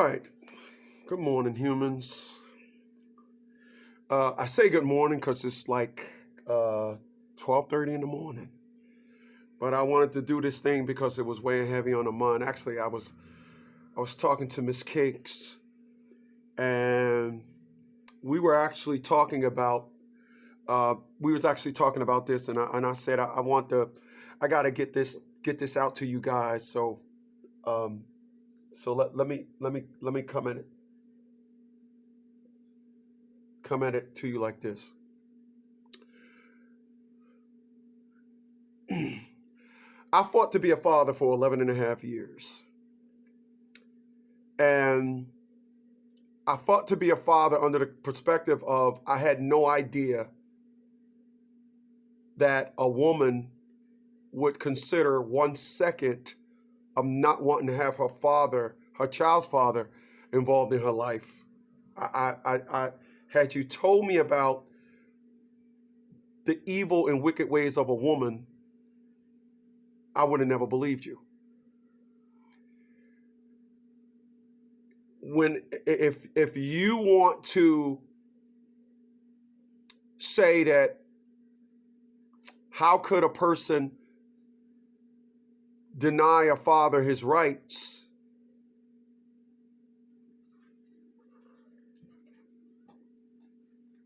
right. Good morning, humans. I say good morning because it's like 12:30 in the morning. But I wanted to do this thing because it was weighing heavy on the mind. Actually, I was talking to Miss Cakes, and we were actually talking about this, and I said I got to get this out to you guys. Um, so let me come at it to you like this. I fought to be a father for 11 and a half years. And I fought to be a father under the perspective of I had no idea that a woman would consider 1 second of not wanting to have her child's father, involved in her life. I had you told me about the evil and wicked ways of a woman, I would have never believed you. If you want to say that, how could a person deny a father his rights?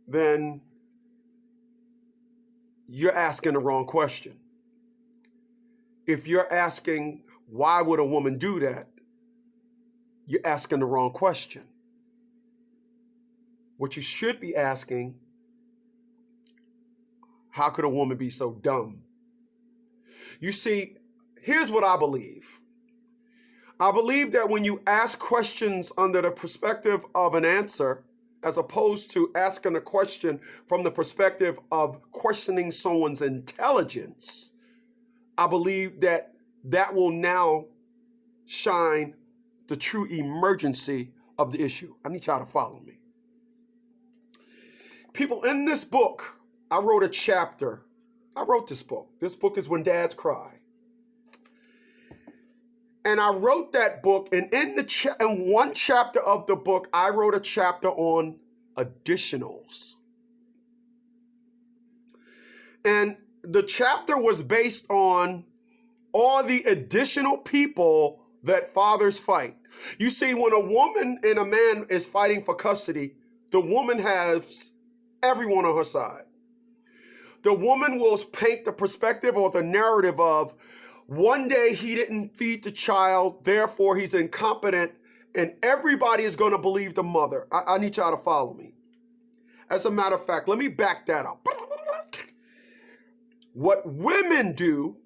Then you're asking the wrong question. If you're asking, why would a woman do that? You're asking the wrong question. What you should be asking, how could a woman be so dumb? You see, here's what I believe. I believe that when you ask questions under the perspective of an answer, as opposed to asking a question from the perspective of questioning someone's intelligence, I believe that will now shine the true emergency of the issue. I need y'all to follow me. People, in this book, I wrote a chapter. I wrote this book. This book is When Dads Cry. And I wrote that book, and in one chapter of the book, I wrote a chapter on additionals. And the chapter was based on all the additional people that fathers fight. You see, when a woman and a man is fighting for custody, the woman has everyone on her side. The woman will paint the perspective or the narrative of, one day he didn't feed the child, therefore he's incompetent, and everybody is going to believe the mother. I need y'all to follow me. As a matter of fact, let me back that up. What women do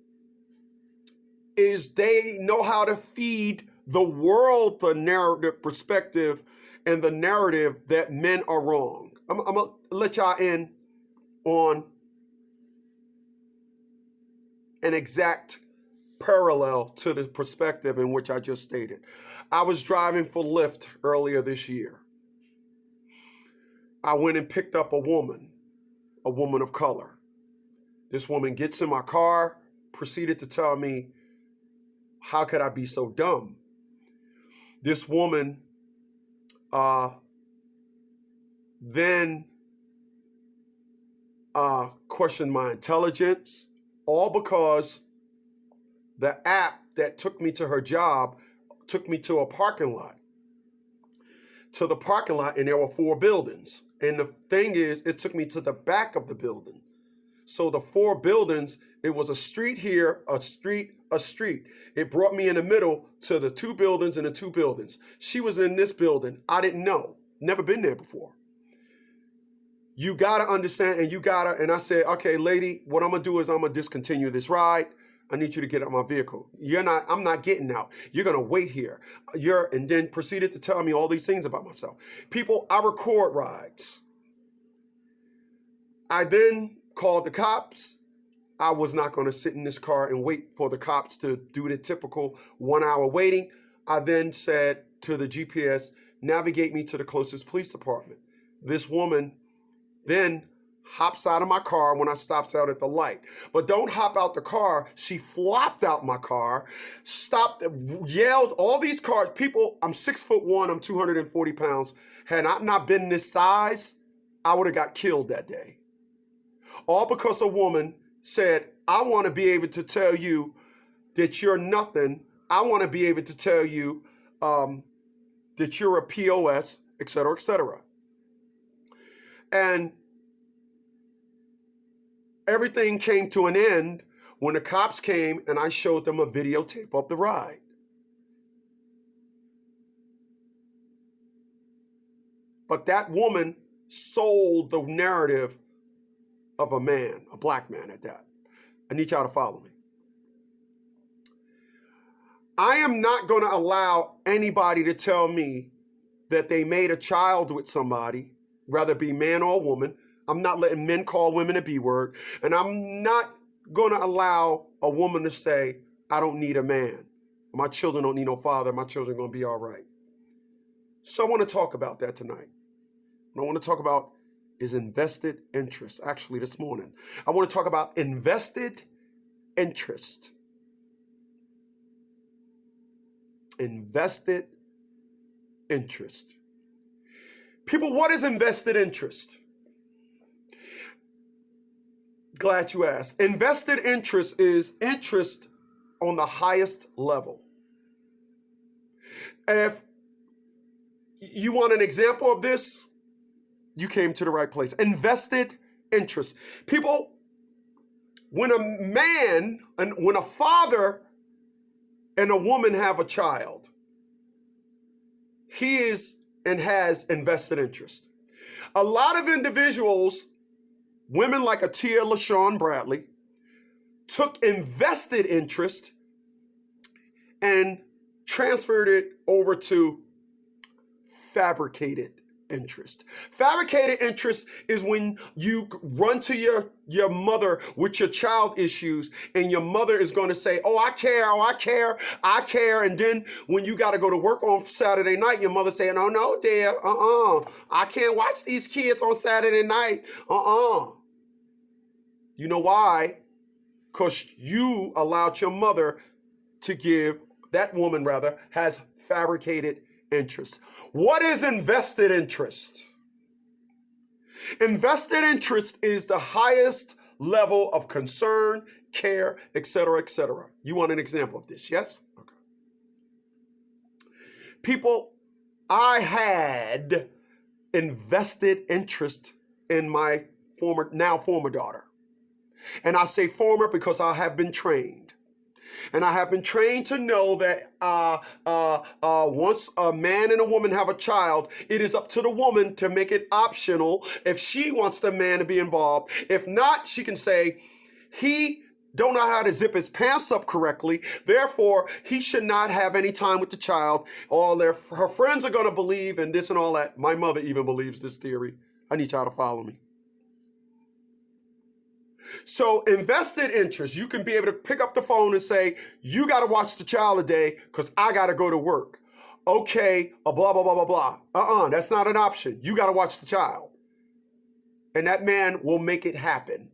is they know how to feed the world the narrative perspective and the narrative that men are wrong. I'm going to let y'all in on an exact parallel to the perspective in which I just stated. I was driving for Lyft earlier this year. I went and picked up a woman of color. This woman gets in my car, proceeded to tell me, how could I be so dumb? This woman then questioned my intelligence, all because the app that took me to her job took me to a parking lot. To the parking lot, and there were 4 buildings. And the thing is, it took me to the back of the building. So the 4 buildings, it was a street here, a street. It brought me in the middle to the 2 buildings and the 2 buildings. She was in this building. I didn't know. Never been there before. You gotta understand, and I said, okay, lady, what I'm gonna do is I'm gonna discontinue this ride. I need you to get out of my vehicle. I'm not getting out. You're gonna wait here. And then proceeded to tell me all these things about myself. People, I record rides. I then called the cops. I was not gonna sit in this car and wait for the cops to do the typical 1 hour waiting. I then said to the GPS, navigate me to the closest police department. This woman then hops out of my car when I stops out at the light. But don't hop out the car. She flopped out my car, stopped, yelled, all these cars. People, I'm 6'1", I'm 240 pounds. Had I not been this size, I would have got killed that day. All because a woman said, I want to be able to tell you that you're nothing. I want to be able to tell you that you're a POS, et cetera, et cetera. And everything came to an end when the cops came and I showed them a videotape of the ride. But that woman sold the narrative of a man, a black man at that. I need y'all to follow me. I am not going to allow anybody to tell me that they made a child with somebody, whether it be man or woman. I'm not letting men call women a B word. And I'm not going to allow a woman to say, I don't need a man. My children don't need no father. My children are going to be all right. So I want to talk about that tonight. What I want to talk about is invested interest. Actually, this morning, I want to talk about invested interest. Invested interest. People, what is invested interest? Glad you asked. Invested interest is interest on the highest level. If you want an example of this, you came to the right place. Invested interest. People, when a man and when a father and a woman have a child, he is and has invested interest. A lot of individuals, women like Atia LaShawn Bradley, took invested interest and transferred it over to fabricated interest. Fabricated interest is when you run to your mother with your child issues and your mother is going to say, oh, I care. And then when you got to go to work on Saturday night, your mother saying, oh, no, dear, I can't watch these kids on Saturday night. You know why? Because you allowed your mother to give, that woman rather, has fabricated interest. What is invested interest? Invested interest is the highest level of concern, care, etc., etc. You want an example of this, yes? Okay. People, I had invested interest in my now former daughter. And I say former because I have been trained. And I have been trained to know that once a man and a woman have a child, it is up to the woman to make it optional if she wants the man to be involved. If not, she can say, he don't know how to zip his pants up correctly, therefore he should not have any time with the child. Her friends are going to believe in this and all that. My mother even believes this theory. I need y'all to follow me. So invested interest, you can be able to pick up the phone and say, you got to watch the child today because I got to go to work. Okay, blah, blah, blah, blah, blah. That's not an option. You got to watch the child. And that man will make it happen.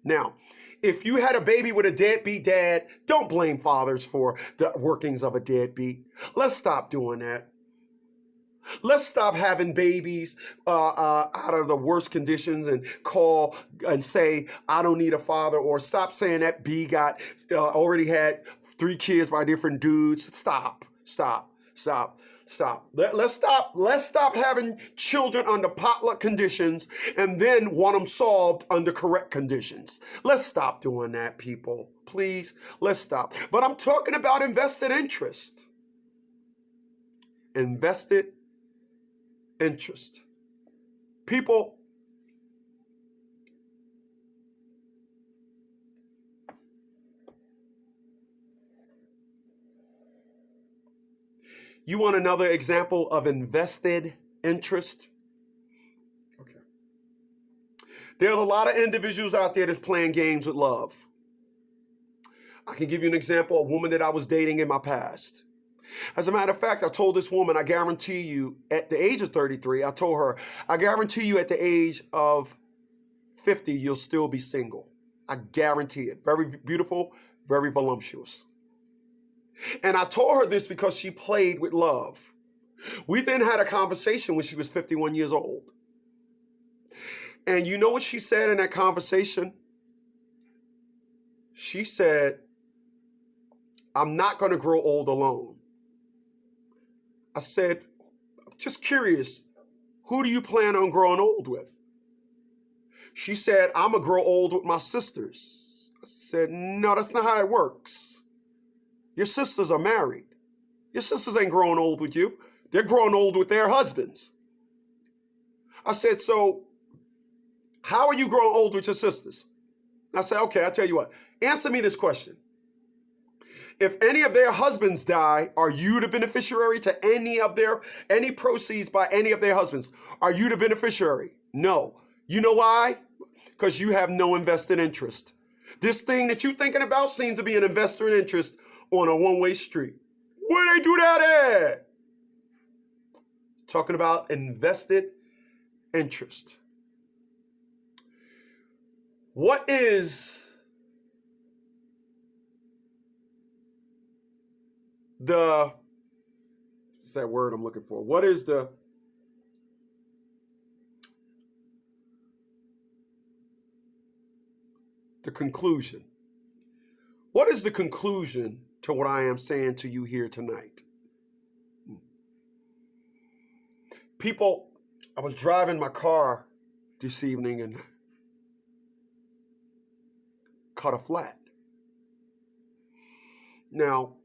Now, if you had a baby with a deadbeat dad, don't blame fathers for the workings of a deadbeat. Let's stop doing that. Let's stop having babies out of the worst conditions and call and say, I don't need a father, or stop saying that B got already had 3 kids by different dudes. Stop. Let's stop having children under potluck conditions and then want them solved under correct conditions. Let's stop doing that, people. Please, let's stop. But I'm talking about invested interest. Invested interest. People, you want another example of invested interest? Okay. There's a lot of individuals out there that's playing games with love. I can give you an example, a woman that I was dating in my past. As a matter of fact, I told this woman, I guarantee you, at the age of 33, I told her, I guarantee you at the age of 50, you'll still be single. I guarantee it. Very beautiful, very voluptuous. And I told her this because she played with love. We then had a conversation when she was 51 years old. And you know what she said in that conversation? She said, I'm not going to grow old alone. I said, just curious, who do you plan on growing old with? She said, I'm going to grow old with my sisters. I said, no, that's not how it works. Your sisters are married. Your sisters ain't growing old with you. They're growing old with their husbands. I said, so how are you growing old with your sisters? I said, okay, I'll tell you what. Answer me this question. If any of their husbands die, are you the beneficiary to any proceeds by any of their husbands? Are you the beneficiary? No. You know why? Because you have no invested interest. This thing that you're thinking about seems to be an investor in interest on a one-way street. Where they do that at? Talking about invested interest. What is what's that word I'm looking for? What is the conclusion? What is the conclusion to what I am saying to you here tonight? People, I was driving my car this evening and caught a flat. Now,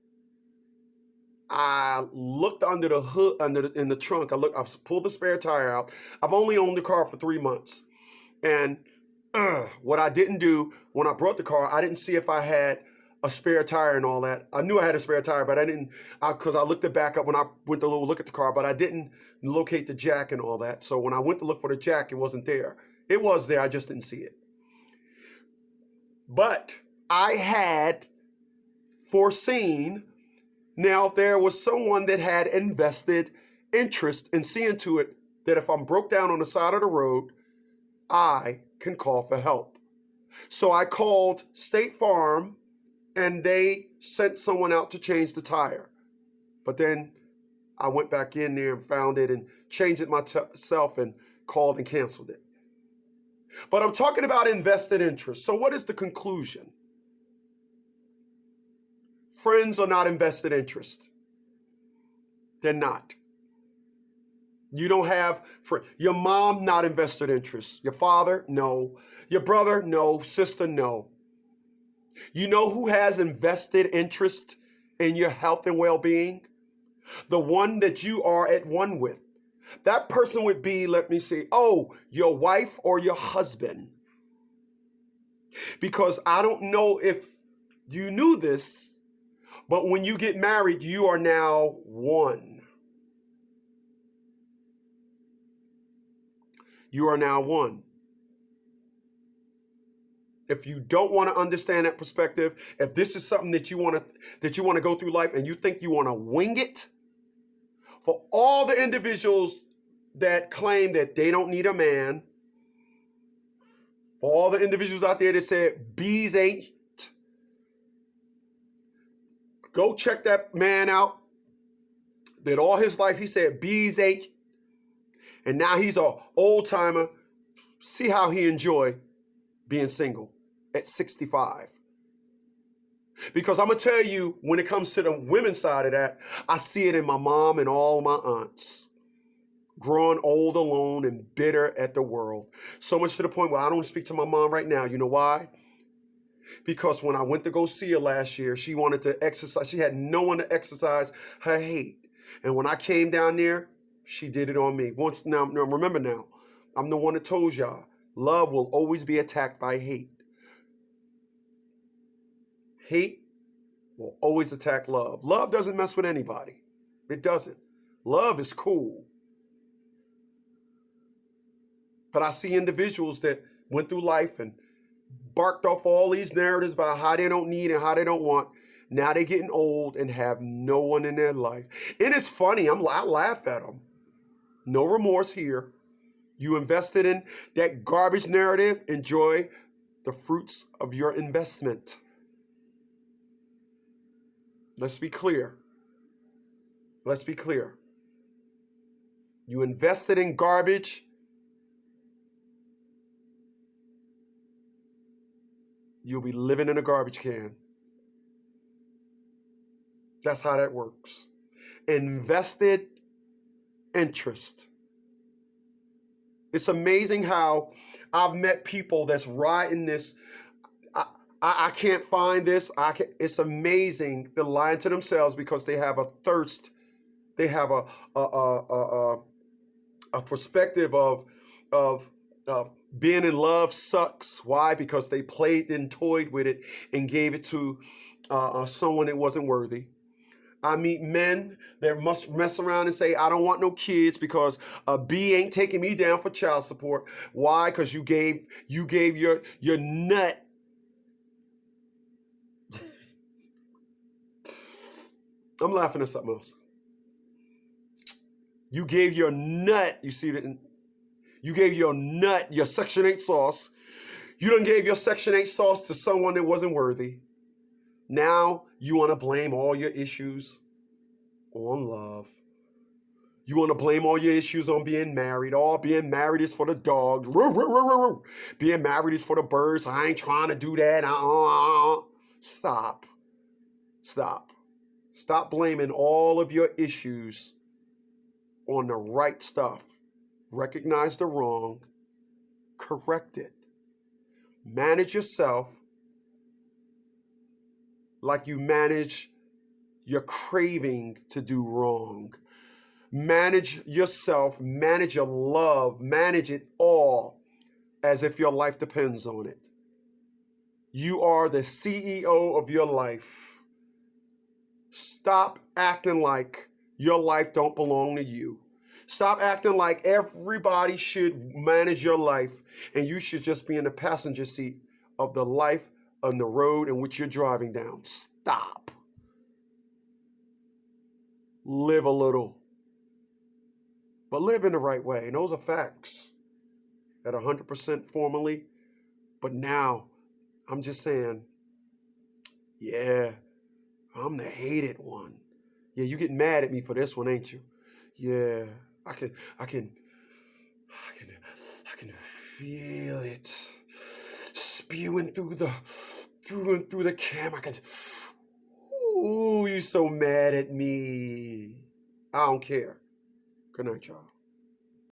I looked under the hood, in the trunk. I pulled the spare tire out. I've only owned the car for 3 months. And what I didn't do when I brought the car, I didn't see if I had a spare tire and all that. I knew I had a spare tire, but I didn't, because I looked it back up when I went to look at the car, but I didn't locate the jack and all that. So when I went to look for the jack, it wasn't there. It was there, I just didn't see it. But I had foreseen, now if there was someone that had invested interest in seeing to it that if I'm broke down on the side of the road, I can call for help. So I called State Farm and they sent someone out to change the tire. But then I went back in there and found it and changed it myself and called and canceled it. But I'm talking about invested interest. So what is the conclusion? Friends are not invested interest. They're not. You don't have your mom, not invested interest. Your father, no. Your brother, no. Sister, no. You know who has invested interest in your health and well-being? The one that you are at one with. That person would be, let me see, your wife or your husband. Because I don't know if you knew this, but when you get married, you are now one. You are now one. If you don't want to understand that perspective, if this is something that you want to go through life and you think you want to wing it, for all the individuals that claim that they don't need a man, for all the individuals out there that said bees ain't, go check that man out. That all his life he said bees ain't, and now he's an old timer. See how he enjoy being single at 65. Because I'm going to tell you, when it comes to the women's side of that, I see it in my mom and all my aunts. Growing old alone and bitter at the world. So much to the point where I don't speak to my mom right now. You know why? Because when I went to go see her last year, she wanted to exercise. She had no one to exercise her hate. And when I came down there, she did it on me. Remember now, I'm the one that told y'all, love will always be attacked by hate. Hate will always attack love. Love doesn't mess with anybody. It doesn't. Love is cool. But I see individuals that went through life and barked off all these narratives about how they don't need and how they don't want. Now they're getting old and have no one in their life. And it's funny. I laugh at them. No remorse here. You invested in that garbage narrative. Enjoy the fruits of your investment. Let's be clear. Let's be clear. You invested in garbage. You'll be living in a garbage can. That's how that works. Invested interest. It's amazing how I've met people that's riding this. I can't find this. It's amazing. They're lying to themselves because they have a thirst. They have a perspective of being in love sucks. Why? Because they played and toyed with it and gave it to someone that wasn't worthy. I meet men that must mess around and say, I don't want no kids because a B ain't taking me down for child support. Why? Because you gave your nut. I'm laughing at something else. You gave your nut, you see that? You gave your nut, your Section 8 sauce. You done gave your Section 8 sauce to someone that wasn't worthy. Now you want to blame all your issues on love. You want to blame all your issues on being married. All being married is for the dog. Being married is for the birds. I ain't trying to do that. Stop. Stop. Stop blaming all of your issues on the right stuff. Recognize the wrong. Correct it. Manage yourself like you manage your craving to do wrong. Manage yourself, manage your love, manage it all as if your life depends on it. You are the CEO of your life. Stop acting like your life don't belong to you. Stop acting like everybody should manage your life and you should just be in the passenger seat of the life on the road in which you're driving down. Stop. Live a little. But live in the right way. And those are facts. At 100% formerly. But now, I'm just saying, yeah, I'm the hated one. Yeah, you get mad at me for this one, ain't you? Yeah, I can feel it spewing through the camera. Ooh, you so mad at me. I don't care. Good night, y'all.